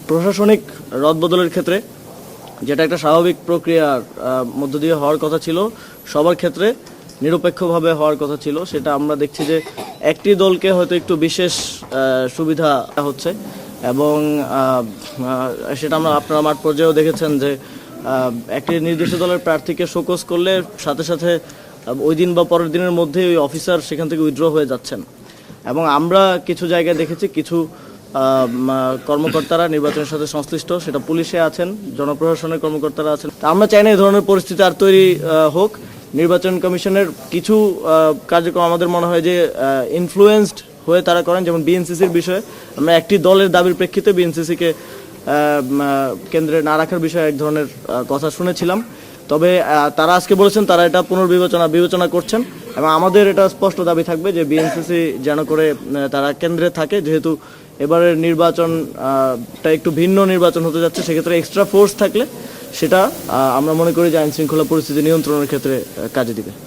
প্রশাসনিক রদবদলের ক্ষেত্রে যেটা একটা স্বাভাবিক প্রক্রিয়ার মধ্য দিয়ে হওয়ার কথা ছিল, সবার ক্ষেত্রে নিরপেক্ষভাবে হওয়ার কথা ছিল, সেটা আমরা দেখছি যে একটি দলকে হয়তো একটু বিশেষ সুবিধা হচ্ছে এবং সেটা আপনারা মাঠ পর্যায়েও দেখেছেন যে একটি নির্দিষ্ট দলের প্রার্থীকে শোকজ করলে সাথে সাথে ওই দিন বা পরের দিনের মধ্যে ওই অফিসার সেখান থেকে উইথড্র হয়ে যাচ্ছেন। এবং আমরা কিছু জায়গায় দেখেছি কিছু কর্মকর্তারা নির্বাচনের সাথে সংশ্লিষ্ট, সেটা পুলিশে আছেন, জনপ্রশাসনের কর্মকর্তারা আছেন। আমরা চাই না এই ধরনের পরিস্থিতি আর তৈরি হোক। নির্বাচন কমিশনের কিছু কার্যক্রম আমাদের মনে হয় যে ইনফ্লুয়েন্সড হয়ে তারা করেন, যেমন বিএনসিসির বিষয়ে আমরা একটি দলের দাবির প্রেক্ষিতে বিএনসিসিকে কেন্দ্রে না রাখার বিষয়ে এক ধরনের কথা শুনেছিলাম। তবে তারা আজকে বলেছেন তারা এটা বিবেচনা করছেন এবং আমাদের এটা স্পষ্ট দাবি থাকবে যে বিএনসিসি যেন করে তারা কেন্দ্রে থাকে, যেহেতু এবারের নির্বাচনটা একটু ভিন্ন নির্বাচন হতে যাচ্ছে। সেক্ষেত্রে এক্সট্রা ফোর্স থাকলে সেটা আমরা মনে করি যে আইন শৃঙ্খলা পরিস্থিতি নিয়ন্ত্রণের ক্ষেত্রে কাজে দিবে।